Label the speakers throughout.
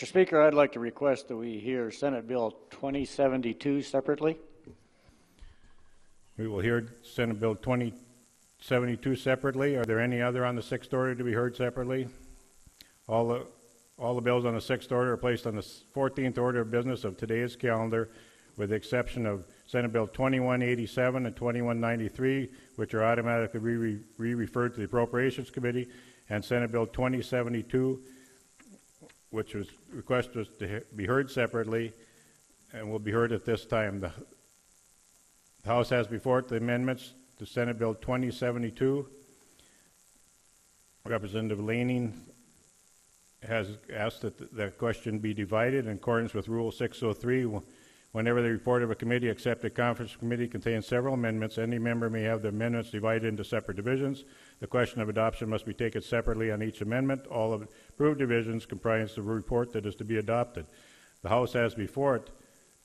Speaker 1: Mr. Speaker, I'd like to request that we hear Senate Bill 2072 separately.
Speaker 2: We will hear Senate Bill 2072 separately. Are there any other on the sixth order to be heard separately? All the bills on the sixth order are placed on the 14th order of business of today's calendar, with the exception of Senate Bill 2187 and 2193, which are automatically re-referred to the Appropriations Committee, and Senate Bill 2072, which was requested to be heard separately and will be heard at this time. The House has before it the amendments to Senate Bill 2072. Representative Laning has asked that the question be divided in accordance with Rule 603. Whenever the report of a committee except a conference committee contains several amendments, any member may have the amendments divided into separate divisions. The question of adoption must be taken separately on each amendment. All of approved divisions comprise the report that is to be adopted. The House has before it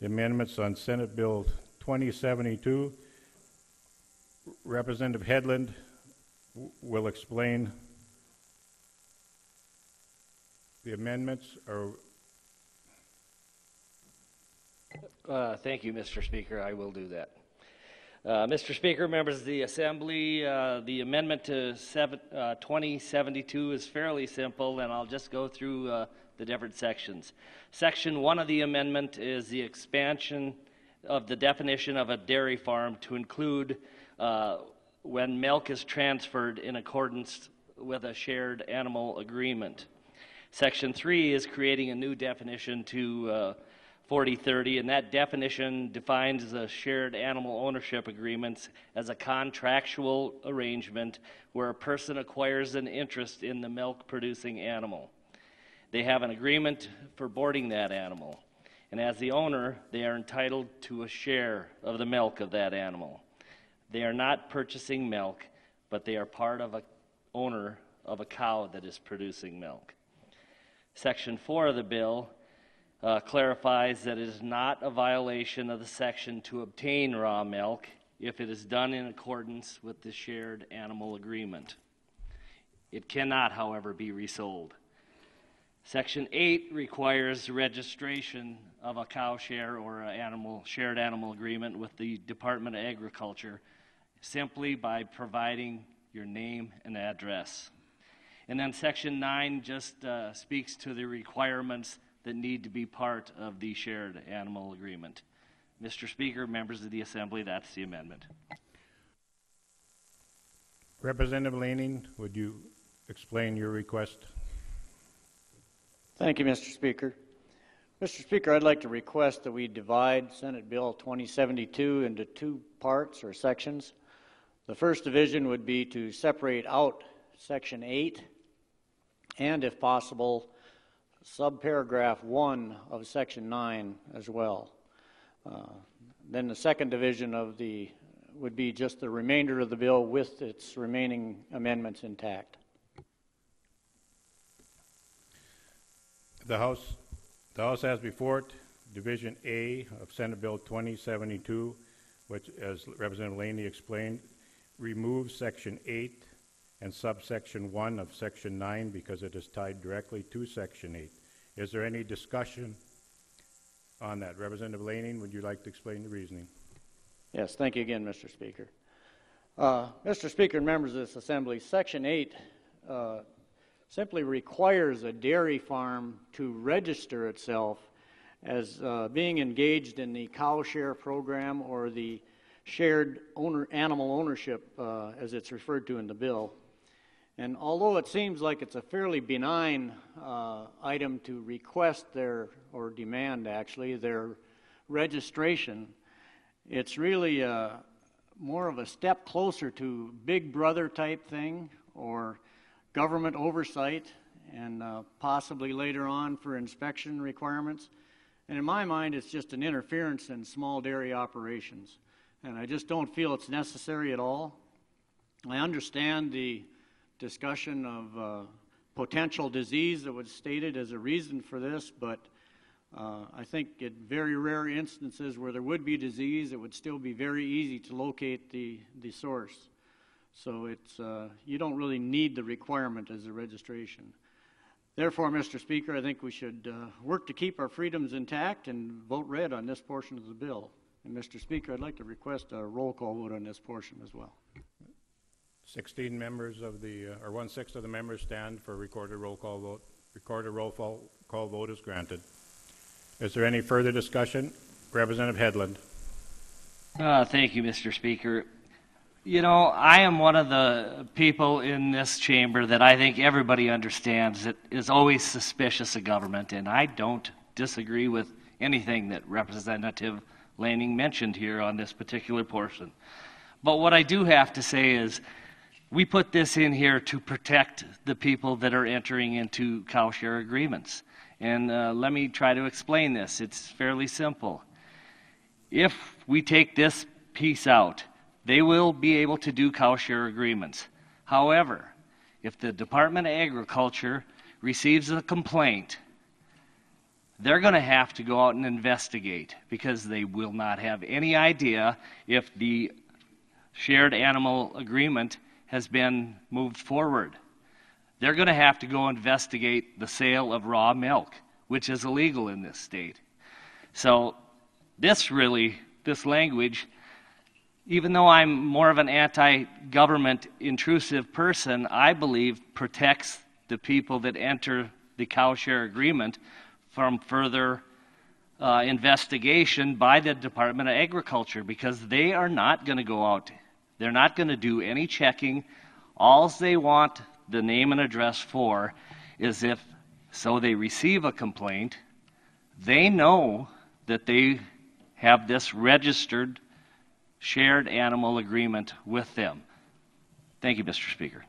Speaker 2: the amendments on Senate Bill 2072. Representative Hedlund will explain the amendments.
Speaker 3: Thank you, Mr. Speaker. I will do that. Mr. Speaker, members of the Assembly, the amendment to 2072 is fairly simple, and I'll just go through the different sections. Section 1 of the amendment is the expansion of the definition of a dairy farm to include when milk is transferred in accordance with a shared animal agreement. Section 3 is creating a new definition to 4030, and that definition defines the shared animal ownership agreements as a contractual arrangement where a person acquires an interest in the milk-producing animal. They have an agreement for boarding that animal, and as the owner, they are entitled to a share of the milk of that animal. They are not purchasing milk, but they are part of an owner of a cow that is producing milk. Section 4 of the bill clarifies that it is not a violation of the section to obtain raw milk if it is done in accordance with the shared animal agreement. It cannot, however, be resold. Section 8 requires registration of a cow share or an shared animal agreement with the Department of Agriculture simply by providing your name and address. And then Section 9 just speaks to the requirements that need to be part of the shared animal agreement. Mr. Speaker, members of the Assembly, that's the amendment.
Speaker 2: Representative Laning, would you explain your request?
Speaker 1: Thank you, Mr. Speaker. Mr. Speaker, I'd like to request that we divide Senate Bill 2072 into two parts or sections. The first division would be to separate out Section 8 and, if possible, subparagraph 1 of Section 9 as well. Then the second division would be just the remainder of the bill with its remaining amendments intact.
Speaker 2: The House has before it Division A of Senate Bill 2072, which, as Representative Laney explained, removes Section 8 and subsection 1 of Section 9 because it is tied directly to Section 8. Is there any discussion on that? Representative Laning, would you like to explain the reasoning?
Speaker 1: Yes, thank you again, Mr. Speaker. Mr. Speaker and members of this Assembly, Section 8 simply requires a dairy farm to register itself as being engaged in the cow share program or the shared animal ownership as it's referred to in the bill. And although it seems like it's a fairly benign item to request or demand actually, their registration, it's really more of a step closer to Big Brother type thing or government oversight and possibly later on for inspection requirements. And in my mind, it's just an interference in small dairy operations. And I just don't feel it's necessary at all. I understand the discussion of potential disease that was stated as a reason for this, but I think in very rare instances where there would be disease, it would still be very easy to locate the source. So it's you don't really need the requirement as a registration. Therefore, Mr. Speaker, I think we should work to keep our freedoms intact and vote red on this portion of the bill. And Mr. Speaker, I'd like to request a roll call vote on this portion as well.
Speaker 2: 16 members of the, or 1/6 of the members stand for recorded roll call vote. Recorded roll call vote is granted. Is there any further discussion? Representative Hedlund.
Speaker 3: Thank you, Mr. Speaker. You know, I am one of the people in this chamber that I think everybody understands that is always suspicious of government, and I don't disagree with anything that Representative Lanning mentioned here on this particular portion. But what I do have to say is we put this in here to protect the people that are entering into cow share agreements. And let me try to explain this. It's fairly simple. If we take this piece out, they will be able to do cow share agreements. However, if the Department of Agriculture receives a complaint, they're going to have to go out and investigate because they will not have any idea if the shared animal agreement has been moved forward. They're going to have to go investigate the sale of raw milk, which is illegal in this state. So this language, even though I'm more of an anti-government intrusive person, I believe protects the people that enter the cow share agreement from further investigation by the Department of Agriculture, because they are not going to go out. They're not going to do any checking. All they want the name and address for is if they receive a complaint, they know that they have this registered shared animal agreement with them. Thank you, Mr. Speaker.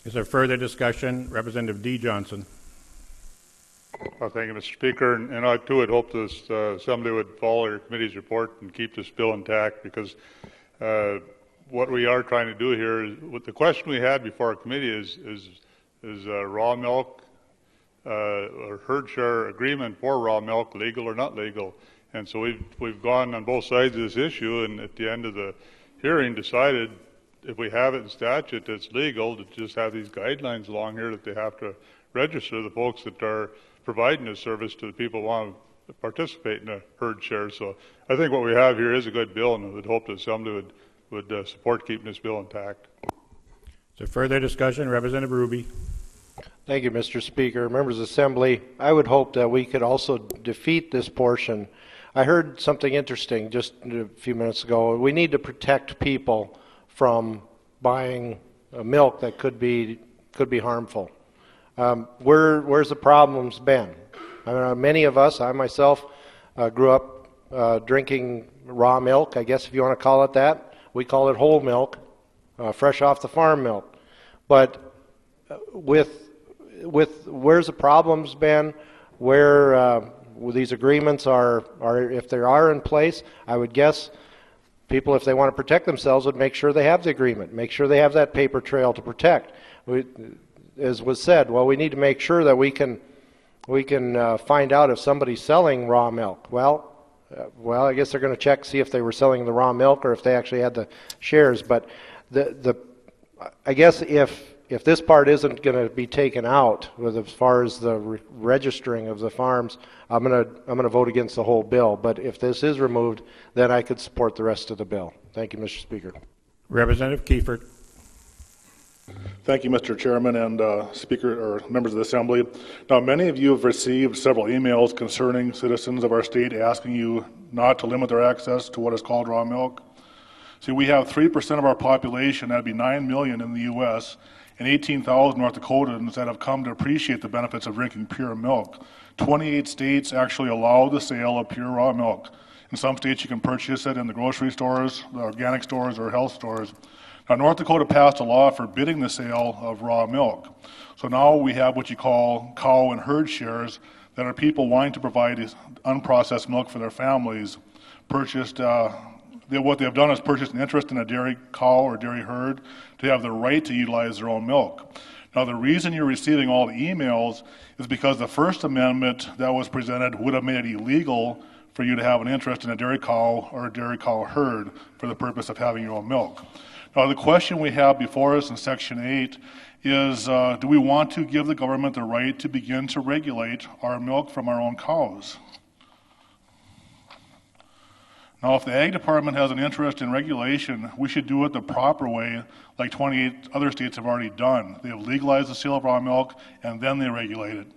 Speaker 2: Is there further discussion? Representative D. Johnson.
Speaker 4: Well, thank you, Mr. Speaker. And I, too, would hope this Assembly would follow your committee's report and keep this bill intact, because what we are trying to do here is, what the question we had before our committee is raw milk or herd share agreement for raw milk legal or not legal? And so we've gone on both sides of this issue, and at the end of the hearing decided if we have it in statute that's legal, to just have these guidelines along here that they have to register the folks that are providing this service to the people who want to participate in a herd share. So I think what we have here is a good bill, and I would hope the Assembly would support keeping this bill intact.
Speaker 2: Is there further discussion? Representative Ruby.
Speaker 5: Thank you, Mr. Speaker. Members of the Assembly, I would hope that we could also defeat this portion. I heard something interesting just a few minutes ago. We need to protect people from buying milk that could be harmful. Where's the problems been? I mean, many of us, I myself, grew up drinking raw milk, I guess if you want to call it that. We call it whole milk, fresh off the farm milk. But with where's the problems been? Where these agreements are, if they are in place, I would guess people, if they want to protect themselves, would make sure they have the agreement, make sure they have that paper trail to protect. As was said, well, we need to make sure that we can find out if somebody's selling raw milk. Well, I guess they're going to check, see if they were selling the raw milk or if they actually had the shares. But I guess if this part isn't going to be taken out, as far as the registering of the farms, I'm going to vote against the whole bill. But if this is removed, then I could support the rest of the bill. Thank you, Mr. Speaker.
Speaker 2: Representative Kiefert.
Speaker 6: Thank you, Mr. Chairman and Speaker or members of the Assembly. Now, many of you have received several emails concerning citizens of our state asking you not to limit their access to what is called raw milk. See, we have 3% of our population, that'd be 9 million in the U.S., and 18,000 North Dakotans that have come to appreciate the benefits of drinking pure milk. 28 states actually allow the sale of pure raw milk. In some states you can purchase it in the grocery stores, the organic stores, or health stores. Now, North Dakota passed a law forbidding the sale of raw milk. So now we have what you call cow and herd shares that are people wanting to provide unprocessed milk for their families. What they have done is purchased an interest in a dairy cow or dairy herd to have the right to utilize their own milk. Now, the reason you're receiving all the emails is because the First Amendment that was presented would have made it illegal for you to have an interest in a dairy cow or a dairy cow herd for the purpose of having your own milk. The question we have before us in Section 8 is, do we want to give the government the right to begin to regulate our milk from our own cows? Now, if the Ag Department has an interest in regulation, we should do it the proper way, like 28 other states have already done. They have legalized the sale of raw milk, and then they regulate it.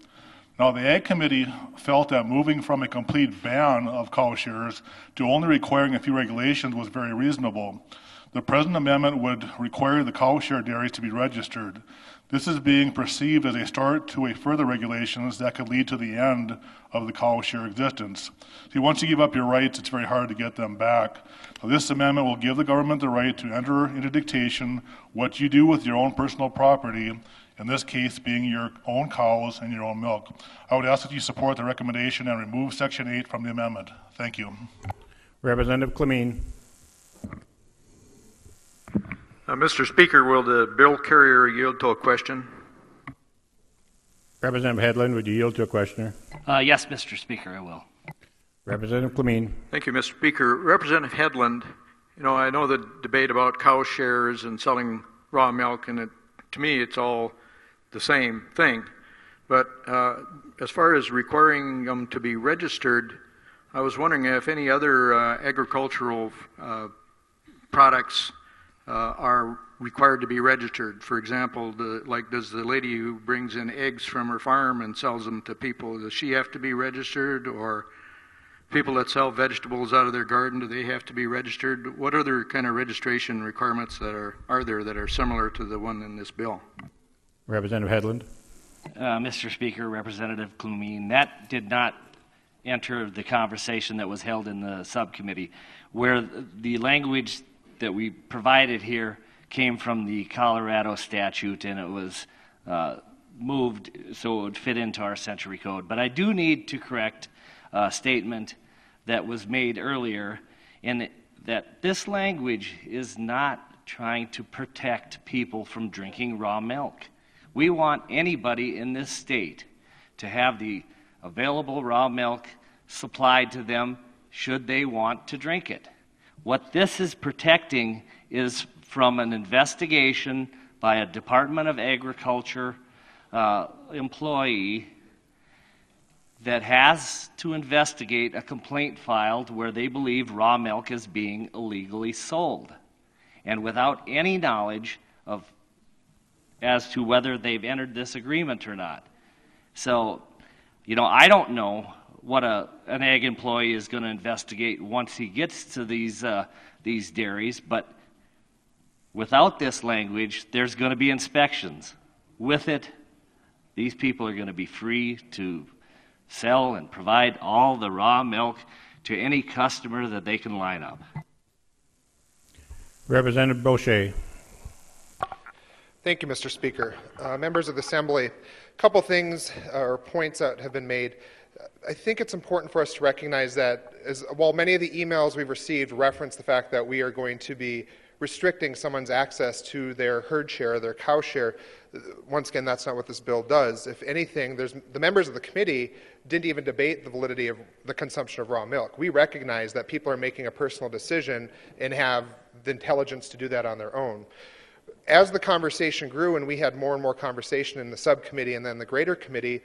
Speaker 6: Now, the Ag Committee felt that moving from a complete ban of cow shares to only requiring a few regulations was very reasonable. The present amendment would require the cow share dairies to be registered. This is being perceived as a start to a further regulations that could lead to the end of the cow share existence. See, once you give up your rights, it's very hard to get them back. Now, this amendment will give the government the right to enter into dictation what you do with your own personal property, in this case being your own cows and your own milk. I would ask that you support the recommendation and remove Section 8 from the amendment. Thank you.
Speaker 2: Representative Clemene.
Speaker 7: Mr. Speaker, will the bill carrier yield to a question?
Speaker 2: Representative Hedlund, would you yield to a questioner?
Speaker 3: Yes, Mr. Speaker, I will.
Speaker 2: Representative Clemene.
Speaker 7: Thank you, Mr. Speaker. Representative Hedlund, I know the debate about cow shares and selling raw milk, and to me it's all the same thing. But as far as requiring them to be registered, I was wondering if any other agricultural products are required to be registered. For example, does the lady who brings in eggs from her farm and sells them to people, does she have to be registered? Or people that sell vegetables out of their garden, do they have to be registered? What other kind of registration requirements that are there that are similar to the one in this bill?
Speaker 2: Representative Hedlund.
Speaker 3: Mr. Speaker, Representative Clemene, that did not enter the conversation that was held in the subcommittee, where the language that we provided here came from the Colorado statute, and it was moved so it would fit into our century code. But I do need to correct a statement that was made earlier, in that this language is not trying to protect people from drinking raw milk. We want anybody in this state to have the available raw milk supplied to them should they want to drink it. What this is protecting is from an investigation by a Department of Agriculture employee that has to investigate a complaint filed where they believe raw milk is being illegally sold, and without any knowledge as to whether they've entered this agreement or not. So, I don't know what an ag employee is going to investigate once he gets to these dairies, but without this language, there's going to be inspections. With it, these people are going to be free to sell and provide all the raw milk to any customer that they can line up.
Speaker 2: Representative Boucher.
Speaker 8: Thank you, Mr. Speaker. Members of the Assembly, a couple things or points that have been made. I think it's important for us to recognize that while many of the emails we've received reference the fact that we are going to be restricting someone's access to their herd share, their cow share, once again, that's not what this bill does. If anything, the members of the committee didn't even debate the validity of the consumption of raw milk. We recognize that people are making a personal decision and have the intelligence to do that on their own. As the conversation grew and we had more and more conversation in the subcommittee and then the greater committee,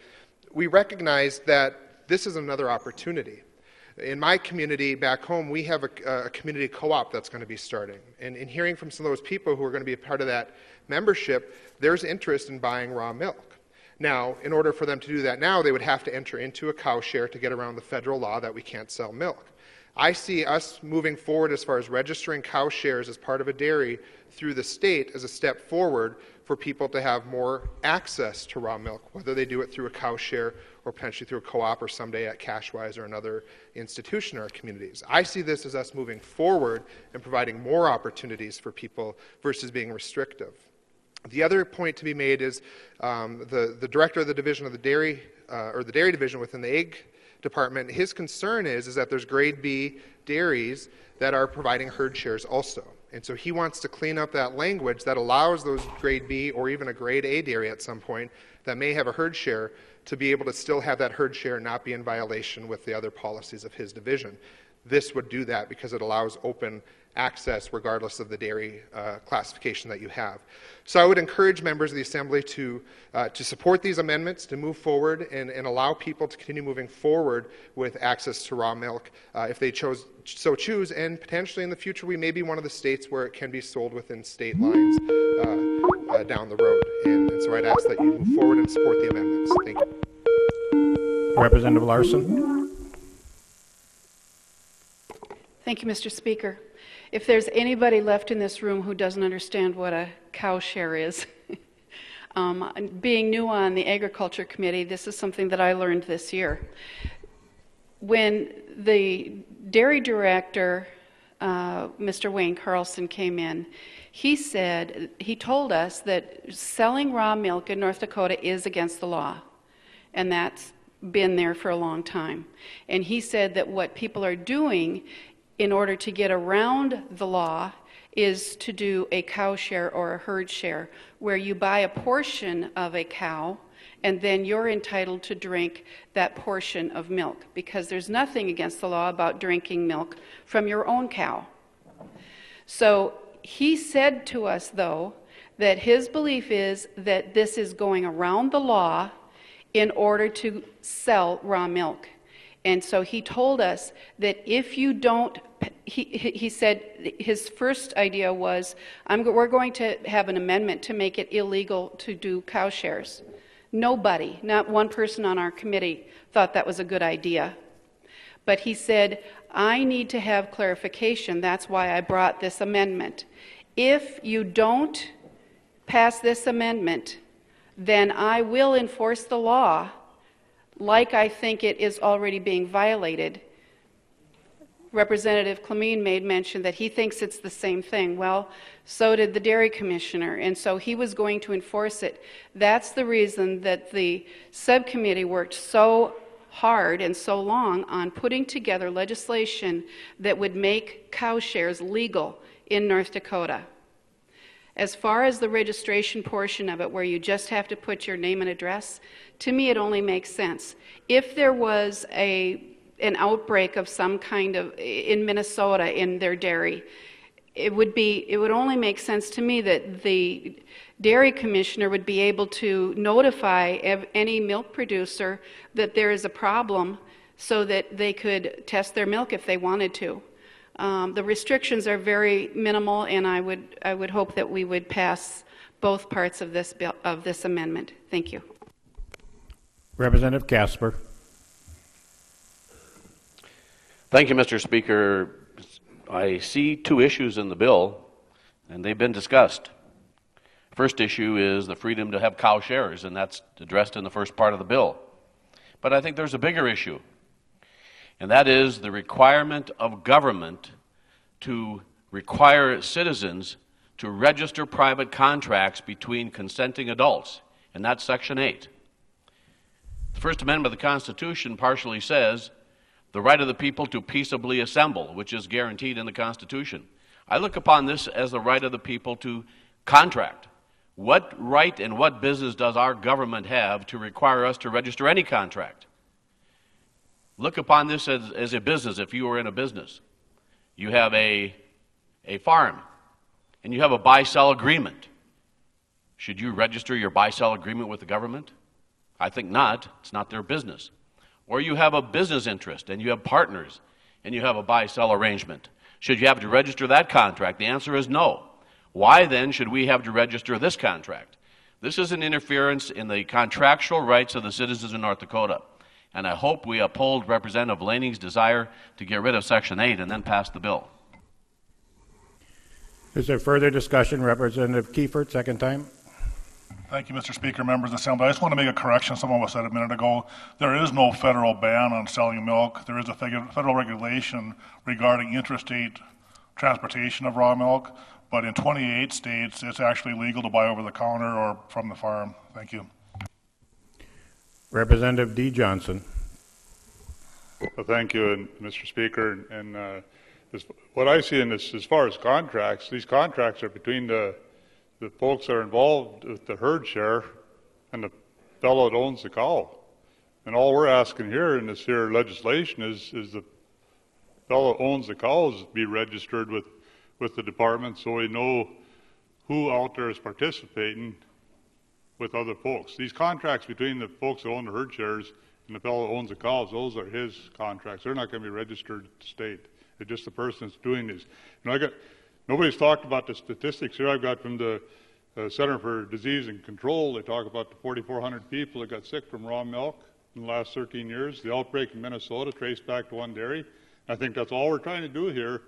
Speaker 8: we recognized that this is another opportunity. In my community back home, we have a community co-op that's going to be starting. And in hearing from some of those people who are going to be a part of that membership, there's interest in buying raw milk. Now, in order for them to do that now, they would have to enter into a cow share to get around the federal law that we can't sell milk. I see us moving forward as far as registering cow shares as part of a dairy through the state as a step forward for people to have more access to raw milk, whether they do it through a cow share or potentially through a co-op or someday at Cashwise or another institution in our communities. I see this as us moving forward and providing more opportunities for people versus being restrictive. The other point to be made is the director of the division of the dairy, or the dairy division within the Ag Department, his concern is that there's grade B dairies that are providing herd shares also. And so he wants to clean up that language that allows those grade B or even a grade A dairy at some point that may have a herd share to be able to still have that herd share and not be in violation with the other policies of his division. This would do that because it allows open access regardless of the dairy classification that you have. So I would encourage members of the Assembly to support these amendments, to move forward and allow people to continue moving forward with access to raw milk if they so choose, and potentially in the future we may be one of the states where it can be sold within state lines down the road. And so I'd ask that you move forward and support the amendments. Thank you.
Speaker 2: Representative Larson.
Speaker 9: Thank you, Mr. Speaker. If there's anybody left in this room who doesn't understand what a cow share is, being new on the Agriculture Committee, this is something that I learned this year. When the dairy director, Mr. Wayne Carlson, came in, he told us that selling raw milk in North Dakota is against the law, and that's been there for a long time. And he said that what people are doing in order to get around the law is to do a cow share or a herd share, where you buy a portion of a cow and then you're entitled to drink that portion of milk, because there's nothing against the law about drinking milk from your own cow. So he said to us, though, that his belief is that this is going around the law in order to sell raw milk. And so he told us that if you don't, he said his first idea was, we're going to have an amendment to make it illegal to do cow shares. Nobody, not one person on our committee, thought that was a good idea. But he said, I need to have clarification. That's why I brought this amendment. If you don't pass this amendment, then I will enforce the law like I think it is already being violated. Representative Clemene made mention that he thinks it's the same thing. Well, so did the dairy commissioner, and so he was going to enforce it. That's the reason that the subcommittee worked so hard and so long on putting together legislation that would make cow shares legal in North Dakota. As far as the registration portion of it, where you just have to put your name and address, to me it only makes sense. If there was an outbreak of some kind of in Minnesota in their dairy, it would only make sense to me that the dairy commissioner would be able to notify any milk producer that there is a problem so that they could test their milk if they wanted to. The restrictions are very minimal, and I would hope that we would pass both parts of this bill, of this amendment. Thank you.
Speaker 2: Representative Casper.
Speaker 10: Thank you, Mr. Speaker. I see two issues in the bill, and they've been discussed. First issue is the freedom to have cow shares, and that's addressed in the first part of the bill. But I think there's a bigger issue, and that is the requirement of government to require citizens to register private contracts between consenting adults, and that's Section 8. The First Amendment of the Constitution partially says the right of the people to peaceably assemble, which is guaranteed in the Constitution. I look upon this as the right of the people to contract. What right and what business does our government have to require us to register any contract? Look upon this as a business. If you were in a business, you have a farm, and you have a buy-sell agreement. Should you register your buy-sell agreement with the government? I think not. It's not their business. Or you have a business interest, and you have partners, and you have a buy-sell arrangement. Should you have to register that contract? The answer is no. Why then should we have to register this contract? This is an interference in the contractual rights of the citizens of North Dakota. And I hope we uphold Representative Laning's desire to get rid of Section 8 and then pass the bill.
Speaker 2: Is there further discussion? Representative Kiefert, second time.
Speaker 6: Thank you, Mr. Speaker, members of the Assembly. I just want to make a correction. Someone was said a minute ago. There is no federal ban on selling milk. There is a federal regulation regarding interstate transportation of raw milk, but in 28 states, it's actually legal to buy over the counter or from the farm. Thank you.
Speaker 2: Representative D. Johnson.
Speaker 4: Well, thank you, Mr. Speaker. And what I see in this, as far as contracts, these contracts are between the folks that are involved with the herd share and the fellow that owns the cow. And all we're asking here in this here legislation is the fellow that owns the cows be registered with with the department so we know who out there is participating with other folks. These contracts between the folks that own the herd shares and the fellow that owns the cows, those are his contracts. They're not going to be registered to state. It's just the person that's doing these. Nobody's talked about the statistics here I've got from the Center for Disease and Control. They talk about the 4,400 people that got sick from raw milk in the last 13 years. The outbreak in Minnesota traced back to one dairy. I think that's all we're trying to do here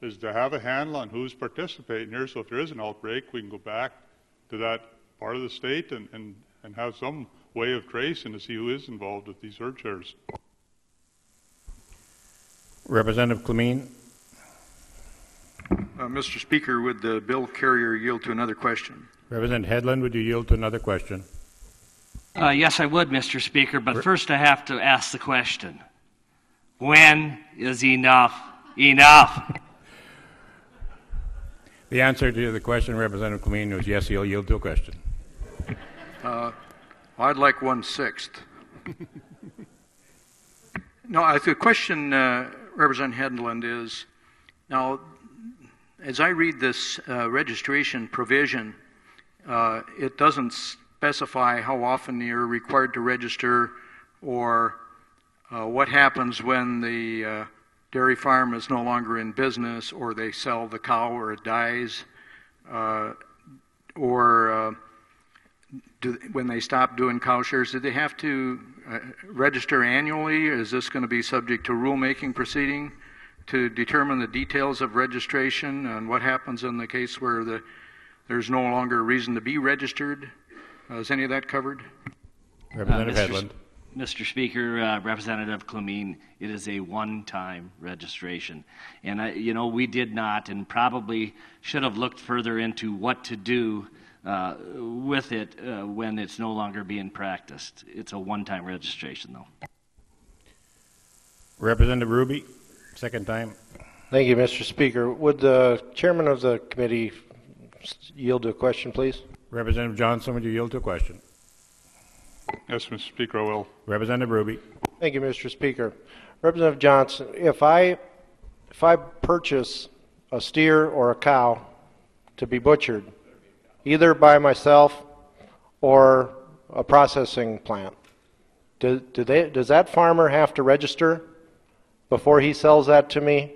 Speaker 4: is to have a handle on who's participating here. So if there is an outbreak, we can go back to that part of the state and have some way of tracing to see who is involved with these herd shares.
Speaker 2: Representative Clemene.
Speaker 7: Mr. Speaker, would the bill carrier yield to another question?
Speaker 2: Representative Hedlund, would you yield to another question?
Speaker 3: Yes, I would, Mr. Speaker, but first I have to ask the question. When is enough enough?
Speaker 2: The answer to the question, Representative Clemene, was yes, he'll yield to a question.
Speaker 7: I'd like 1/6. No, the question, Representative Hedlund, is now, as I read this registration provision, it doesn't specify how often you're required to register or what happens when the dairy farm is no longer in business or they sell the cow or it dies or when they stop doing cow shares. Do they have to register annually? Is this going to be subject to rulemaking proceeding to determine the details of registration and what happens in the case where there's no longer a reason to be registered? Is any of that covered?
Speaker 2: Representative Hedlund.
Speaker 3: Mr. Speaker, Representative Clemene, it is a one-time registration. And, we did not and probably should have looked further into what to do with it when it's no longer being practiced. It's a one-time registration, though.
Speaker 2: Representative Ruby, second time.
Speaker 5: Thank you, Mr. Speaker. Would the chairman of the committee yield to a question, please?
Speaker 2: Representative Johnson, would you yield to a question?
Speaker 4: Yes, Mr. Speaker, I will.
Speaker 2: Representative Ruby.
Speaker 5: Thank you, Mr. Speaker. Representative Johnson, if I purchase a steer or a cow to be butchered, either by myself or a processing plant, does that farmer have to register before he sells that to me?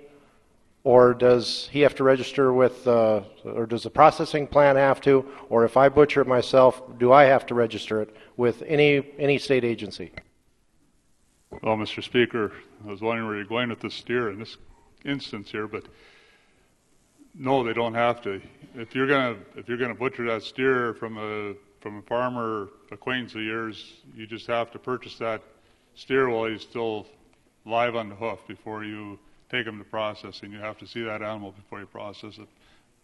Speaker 5: Or does he have to register with, or does the processing plant have to? Or if I butcher it myself, do I have to register it with any state agency?
Speaker 4: Well, Mr. Speaker, I was wondering where you're going with the steer in this instance here, but no, they don't have to. If you're gonna butcher that steer from a farmer acquaintance of yours, you just have to purchase that steer while he's still live on the hoof before you take him to processing. You have to see that animal before you process it.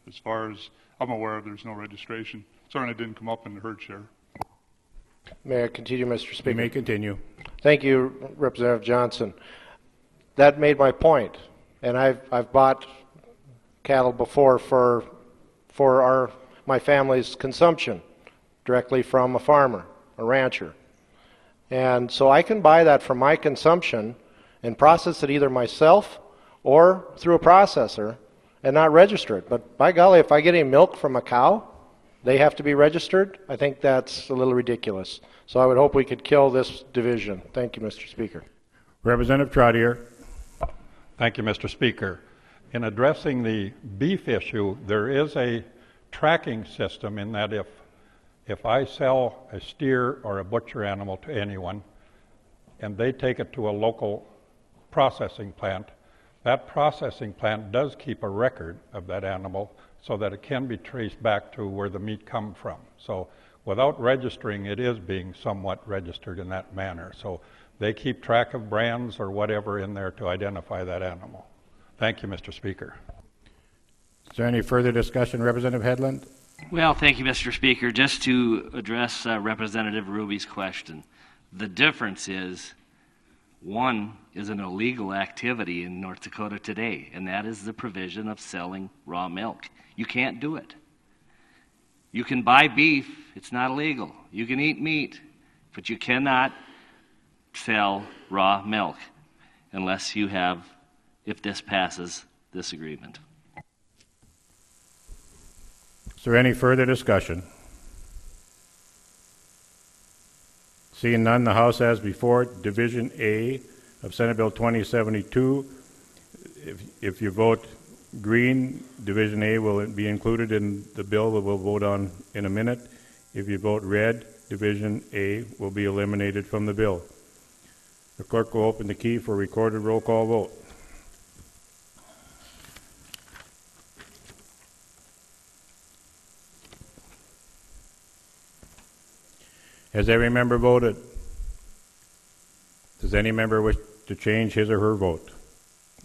Speaker 4: As far as I'm aware of, there's no registration. Certainly didn't come up in the herd share.
Speaker 5: May I continue, Mr. Speaker?
Speaker 2: You may continue.
Speaker 5: Thank you, Representative Johnson. That made my point, and I've bought cattle before for my family's consumption directly from a farmer, a rancher, and so I can buy that for my consumption and process it either myself or through a processor and not register it. But by golly, if I get any milk from a cow, they have to be registered? I think that's a little ridiculous. So I would hope we could kill this division. Thank you, Mr. Speaker.
Speaker 2: Representative Trottier.
Speaker 11: Thank you, Mr. Speaker. In addressing the beef issue, there is a tracking system in that if I sell a steer or a butcher animal to anyone and they take it to a local processing plant, that processing plant does keep a record of that animal so that it can be traced back to where the meat come from. So without registering, it is being somewhat registered in that manner. So they keep track of brands or whatever in there to identify that animal. Thank you, Mr. Speaker.
Speaker 2: Is there any further discussion, Representative Hedlund?
Speaker 3: Well, thank you, Mr. Speaker. Just to address Representative Ruby's question, the difference is one is an illegal activity in North Dakota today, and that is the provision of selling raw milk. You can't do it. You can buy beef, it's not illegal. You can eat meat, but you cannot sell raw milk unless you have, if this passes, this agreement.
Speaker 2: Is there any further discussion? Seeing none, the House has before it Division A of Senate Bill 2072. If you vote green, Division A will be included in the bill that we'll vote on in a minute. If you vote red, Division A will be eliminated from the bill. The clerk will open the key for recorded roll call vote. Has every member voted? Does any member wish to change his or her vote?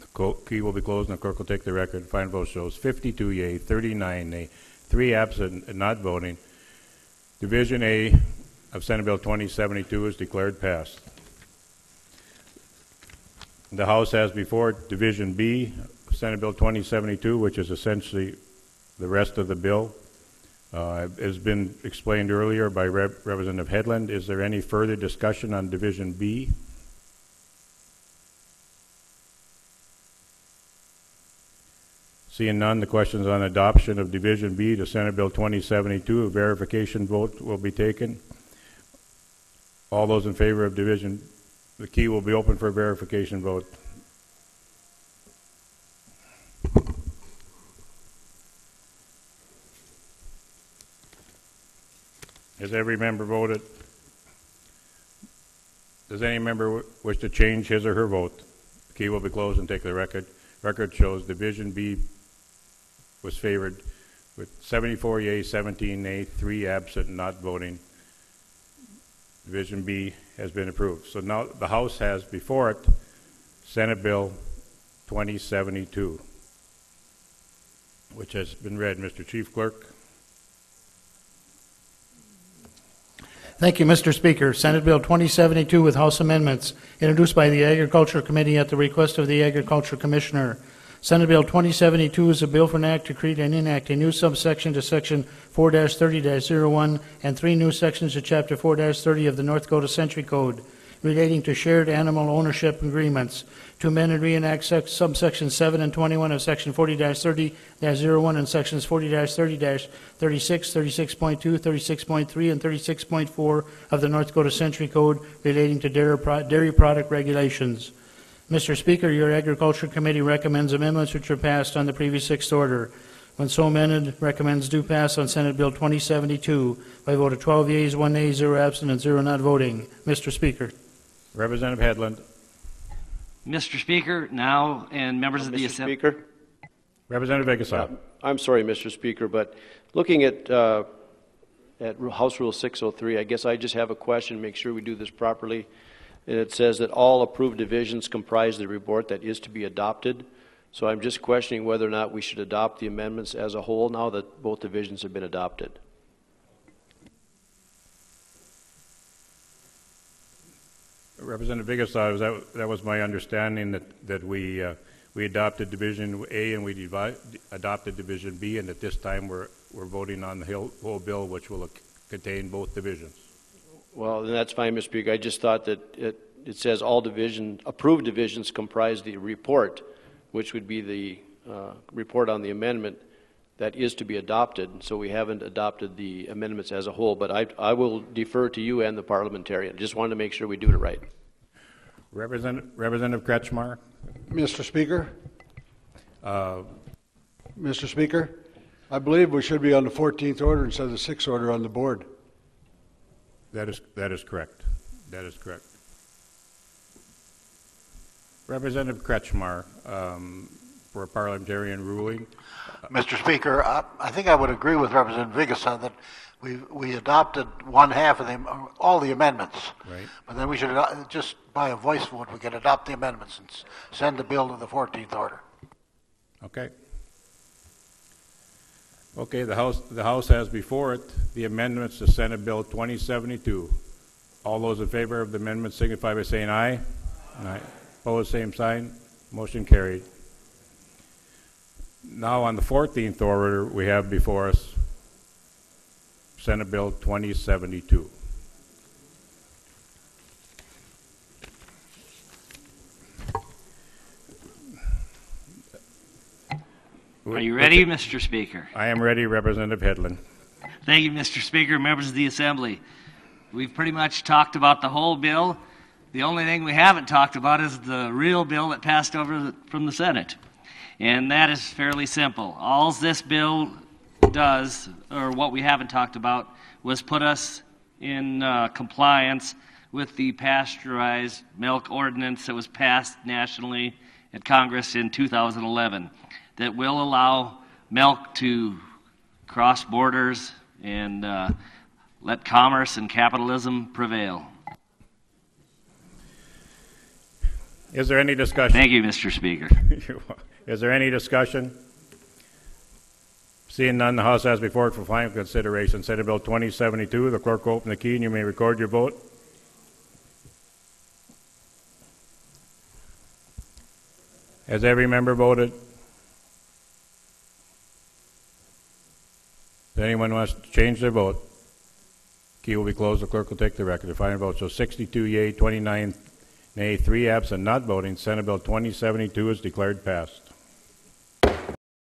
Speaker 2: The key will be closed and the clerk will take the record. Final vote shows 52 yea, 39 nay, 3 absent and not voting. Division A of Senate Bill 2072 is declared passed. The House has before it Division B of Senate Bill 2072, which is essentially the rest of the bill. Has been explained earlier by Representative Hedlund. Is there any further discussion on Division B? Seeing none, the question is on adoption of Division B to Senate Bill 2072. A verification vote will be taken. All those in favor of Division, the key will be open for a verification vote. Has every member voted? Does any member wish to change his or her vote? The key will be closed and take the record. Record shows Division B was favored with 74 yea, 17 nay, 3 absent, not voting. Division B has been approved. So now the House has before it Senate Bill 2072, which has been read. Mr. Chief Clerk.
Speaker 12: Thank you, Mr. Speaker. Senate Bill 2072 with House amendments, introduced by the Agriculture Committee at the request of the Agriculture Commissioner. Senate Bill 2072 is a bill for an act to create and enact a new subsection to Section 4-30-01 and 3 new sections to Chapter 4-30 of the North Dakota Century Code relating to shared animal ownership agreements, to amend and reenact subsections 7 and 21 of Section 40-30-01 and Sections 40-30-36, 36.2, 36.3, and 36.4 of the North Dakota Century Code relating to dairy product regulations. Mr. Speaker, your Agriculture Committee recommends amendments which were passed on the previous sixth order. When so amended, recommends do pass on Senate Bill 2072 by a vote of 12 yeas, 1 nay, 0 absent, and 0 not voting. Mr. Speaker.
Speaker 2: Representative Hedlund.
Speaker 3: Mr. Speaker, now, and members of the Assembly.
Speaker 13: Mr. Speaker.
Speaker 2: Representative Vegasov.
Speaker 13: I'm sorry, Mr. Speaker, but looking at House Rule 603, I guess I just have a question, make sure we do this properly. And it says that all approved divisions comprise the report that is to be adopted. So I'm just questioning whether or not we should adopt the amendments as a whole now that both divisions have been adopted.
Speaker 2: Representative Vegasov, that was my understanding that we adopted Division A and we adopted Division B, and at this time we're voting on the whole bill, which will contain both divisions.
Speaker 13: Well, then that's fine, Mr. Speaker. I just thought that it says all approved divisions comprise the report, which would be the report on the amendment that is to be adopted. So we haven't adopted the amendments as a whole, but I will defer to you and the parliamentarian. Just wanted to make sure we do it right.
Speaker 2: Representative Kretschmar.
Speaker 14: Mr. Speaker. Mr. Speaker, I believe we should be on the 14th order instead of the 6th order on the board.
Speaker 2: That is correct. That is correct. Representative Kretschmar, for a parliamentarian ruling.
Speaker 15: Mr. Speaker, I think I would agree with Representative Vigasa that we adopted one half of all the amendments.
Speaker 2: Right.
Speaker 15: But then we should just by a voice vote we can adopt the amendments and send the bill to the 14th order.
Speaker 2: Okay. Okay, the House has before it the amendments to Senate Bill 2072. All those in favor of the amendment signify by saying aye. Aye. Opposed, same sign. Motion carried. Now on the 14th order, we have before us Senate Bill 2072.
Speaker 3: Are you ready, Mr. Speaker?
Speaker 2: I am ready, Representative Hedlund.
Speaker 3: Thank you, Mr. Speaker, members of the Assembly. We've pretty much talked about the whole bill. The only thing we haven't talked about is the real bill that passed over from the Senate. And that is fairly simple. All this bill does, or what we haven't talked about, was put us in compliance with the pasteurized milk ordinance that was passed nationally at Congress in 2011 that will allow milk to cross borders and let commerce and capitalism prevail.
Speaker 2: Is there any discussion?
Speaker 3: Thank you, Mr. Speaker.
Speaker 2: Is there any discussion? Seeing none, the House has before it for final consideration Senate Bill 2072. The clerk will open the key and you may record your vote. Has every member voted? If anyone wants to change their vote, key will be closed. The clerk will take the record. The final vote. So 62 yea, 29 nay, 3 absent, not voting. Senate Bill 2072 is declared passed.